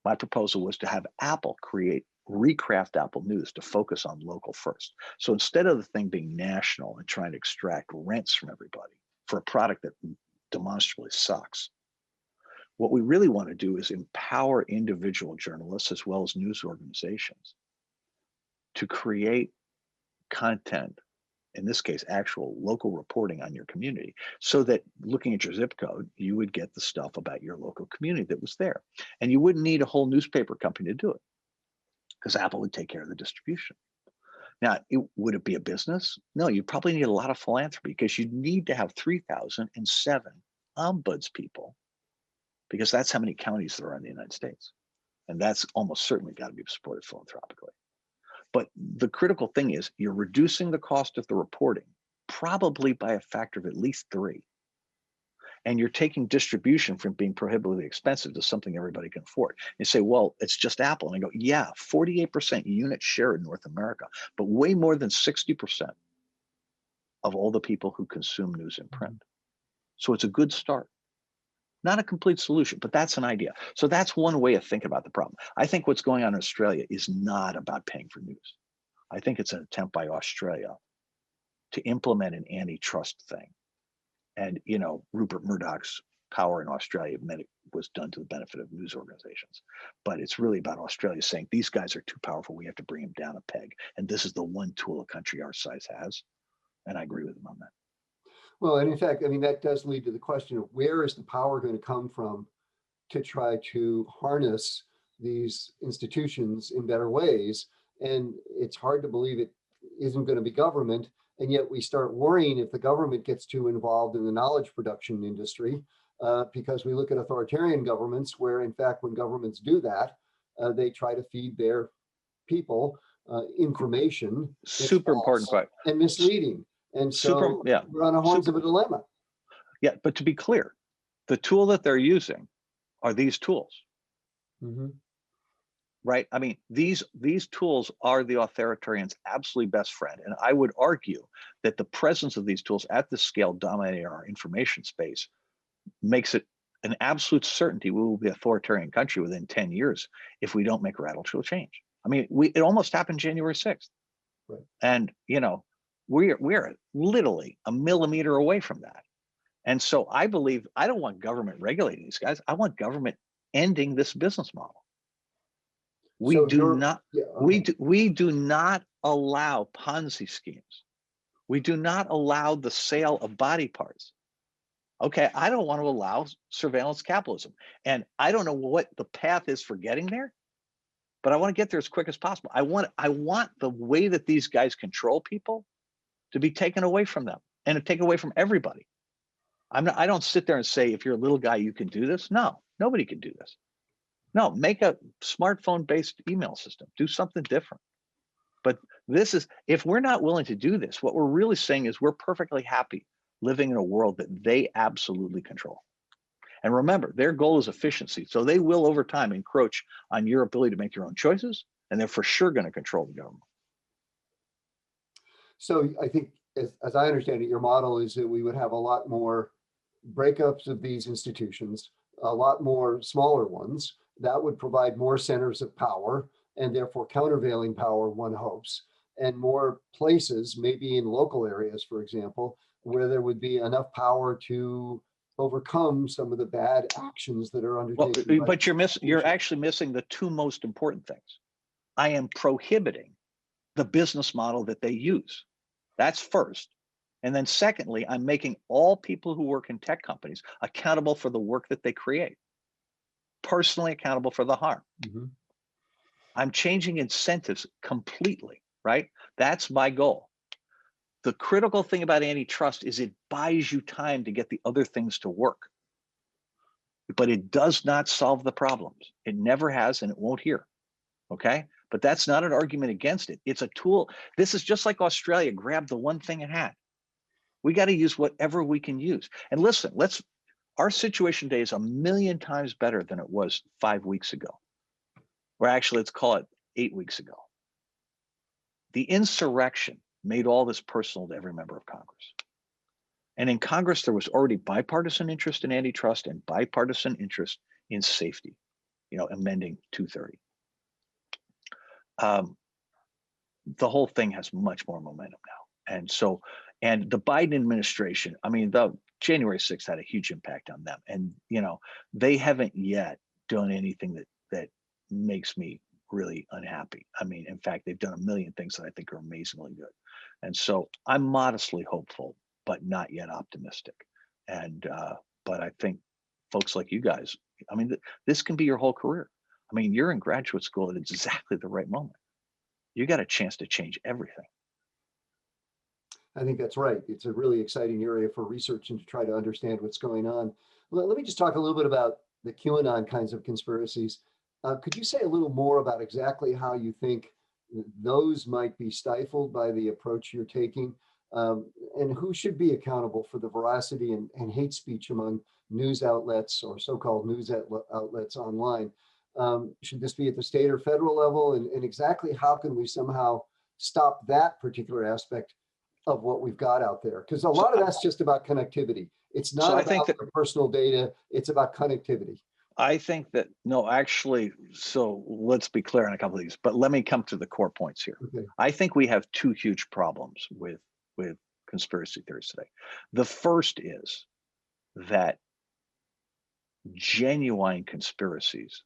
my proposal was to have Apple create recraft Apple News to focus on local first. So instead of the thing being national and trying to extract rents from everybody for a product that demonstrably sucks, what we really want to do is empower individual journalists as well as news organizations to create content, in this case, actual local reporting on your community, so that looking at your zip code, you would get the stuff about your local community that was there. And you wouldn't need a whole newspaper company to do it, because Apple would take care of the distribution. Now, would it be a business? No, you probably need a lot of philanthropy, because you need to have 3,007 ombuds people, because that's how many counties there are in the United States. And that's almost certainly got to be supported philanthropically. But the critical thing is you're reducing the cost of the reporting, probably by a factor of at least 3. And you're taking distribution from being prohibitively expensive to something everybody can afford. You say, well, it's just Apple. And I go, yeah, 48% unit share in North America, but way more than 60% of all the people who consume news in print. So it's a good start. Not a complete solution, but that's an idea. So that's one way of thinking about the problem. I think what's going on in Australia is not about paying for news. I think it's an attempt by Australia to implement an antitrust thing. And, you know, Rupert Murdoch's power in Australia meant it was done to the benefit of news organizations. But it's really about Australia saying, these guys are too powerful. We have to bring them down a peg. And this is the one tool a country our size has. And I agree with them on that. Well, and in fact, I mean, that does lead to the question of where is the power going to come from to try to harness these institutions in better ways? And it's hard to believe it isn't going to be government. And yet we start worrying if the government gets too involved in the knowledge production industry, because we look at authoritarian governments where, in fact, when governments do that, they try to feed their people information Super important point. and misleading. And so we're on the horns of a dilemma. Yeah, but to be clear, the tool that they're using are these tools. Mm-hmm. Right? I mean, these tools are the authoritarian's absolutely best friend. And I would argue that the presence of these tools at this scale dominating our information space makes it an absolute certainty we will be an authoritarian country within 10 years if we don't make a radical change. I mean, it almost happened January 6th. Right. And, you know, we're literally a millimeter away from that. And so I believe I don't want government regulating these guys. I want government ending this business model. We do not allow Ponzi schemes. We do not allow the sale of body parts. Okay, I don't want to allow surveillance capitalism. And I don't know what the path is for getting there, but I want to get there as quick as possible. I want the way that these guys control people to be taken away from them and to take away from everybody. I don't sit there and say, if you're a little guy, you can do this. No, nobody can do this. No, make a smartphone-based email system. Do something different. But this is, if we're not willing to do this, what we're really saying is we're perfectly happy living in a world that they absolutely control. And remember, their goal is efficiency. So they will, over time, encroach on your ability to make your own choices, and they're for sure going to control the government. So I think, as I understand it, your model is that we would have a lot more breakups of these institutions, a lot more smaller ones that would provide more centers of power and therefore countervailing power, one hopes, and more places, maybe in local areas, for example, where there would be enough power to overcome some of the bad actions that are undertaken. Well, but you're actually missing the two most important things. I am prohibiting the business model that they use. That's first. And then secondly, I'm making all people who work in tech companies accountable for the work that they create, personally accountable for the harm. Mm-hmm. I'm changing incentives completely, right? That's my goal. The critical thing about antitrust is it buys you time to get the other things to work, but it does not solve the problems. It never has, and it won't here, okay? But that's not an argument against it. It's a tool. This is just like Australia grabbed the one thing it had. We got to use whatever we can use. And listen, our situation today is 1,000,000 times better than it was 5 weeks ago. Or actually, let's call it 8 weeks ago. The insurrection made all this personal to every member of Congress. And in Congress, there was already bipartisan interest in antitrust and bipartisan interest in safety, amending 230. the whole thing has much more momentum now. And so, and the Biden administration, I mean, the January 6th had a huge impact on them. And, they haven't yet done anything that makes me really unhappy. I mean, in fact, they've done a million things that I think are amazingly good. And so I'm modestly hopeful, but not yet optimistic. And, but I think folks like you guys, I mean, this can be your whole career. I mean, you're in graduate school at exactly the right moment. You got a chance to change everything. I think that's right. It's a really exciting area for research and to try to understand what's going on. Let me just talk a little bit about the QAnon kinds of conspiracies. Could you say a little more about exactly how you think those might be stifled by the approach you're taking? And who should be accountable for the veracity and hate speech among news outlets or so-called news outlets online? Should this be at the state or federal level? And exactly how can we somehow stop that particular aspect of what we've got out there? Because a lot of that's just about connectivity. It's not about the personal data, it's about connectivity. I think that, no, actually, so let's be clear on a couple of these, but let me come to the core points here. Okay. I think we have two huge problems with conspiracy theories today. The first is that genuine conspiracies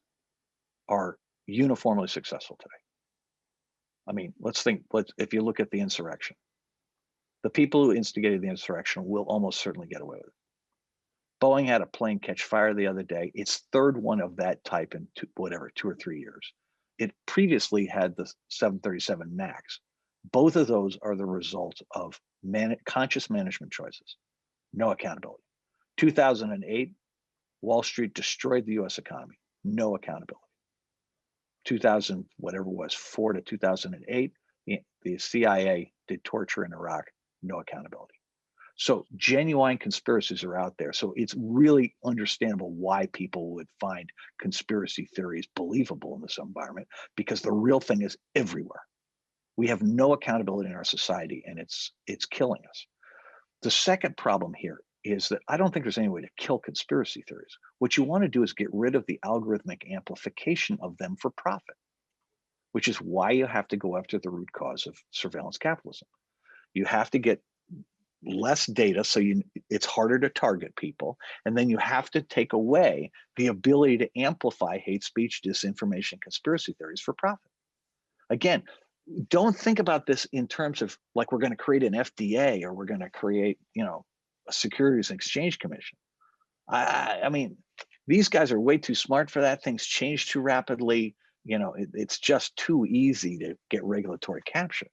are uniformly successful today. I mean, if you look at the insurrection, the people who instigated the insurrection will almost certainly get away with it. Boeing had a plane catch fire the other day. Its third one of that type in 2 or 3 years. It previously had the 737 MAX. Both of those are the result of conscious management choices. No accountability. 2008, Wall Street destroyed the US economy. No accountability. 2000, whatever it was, 4 to 2008, the CIA did torture in Iraq. No accountability. So genuine conspiracies are out there. So it's really understandable why people would find conspiracy theories believable in this environment, because the real thing is everywhere. We have no accountability in our society, and it's killing us. The second problem here is that I don't think there's any way to kill conspiracy theories. What you want to do is get rid of the algorithmic amplification of them for profit, which is why you have to go after the root cause of surveillance capitalism. You have to get less data, so it's harder to target people, and then you have to take away the ability to amplify hate speech, disinformation, conspiracy theories for profit. Again, don't think about this in terms of like we're going to create an FDA or we're going to create, a Securities and Exchange Commission. I mean, these guys are way too smart for that. Things change too rapidly. It's just too easy to get regulatory capture.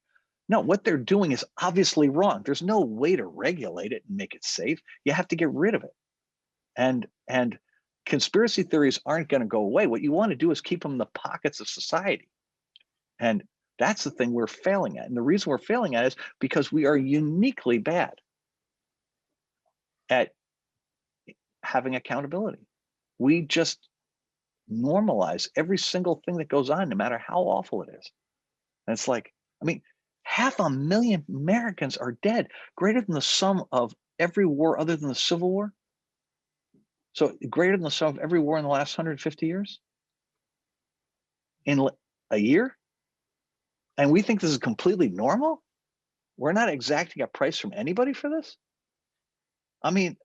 No, what they're doing is obviously wrong. There's no way to regulate it and make it safe. You have to get rid of it. And conspiracy theories aren't going to go away. What you want to do is keep them in the pockets of society. And that's the thing we're failing at. And the reason we're failing at is because we are uniquely bad at having accountability. We just normalize every single thing that goes on, no matter how awful it is. And it's like, I mean, 500,000 Americans are dead, greater than the sum of every war other than the Civil War. So greater than the sum of every war in the last 150 years in a year. And we think this is completely normal. We're not exacting a price from anybody for this. I mean,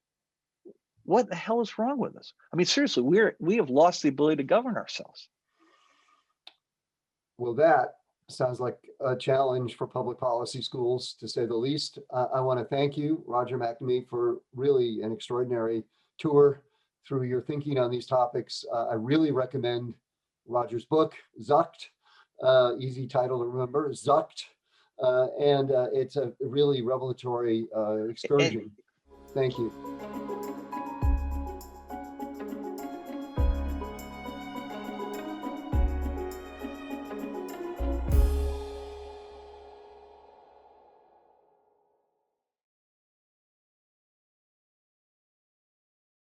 what the hell is wrong with us? I mean, seriously, we have lost the ability to govern ourselves. Well, that sounds like a challenge for public policy schools, to say the least. I want to thank you, Roger McNamee, for really an extraordinary tour through your thinking on these topics. I really recommend Roger's book, Zucked, easy title to remember, Zucked, and it's a really revelatory excursion. Thank you.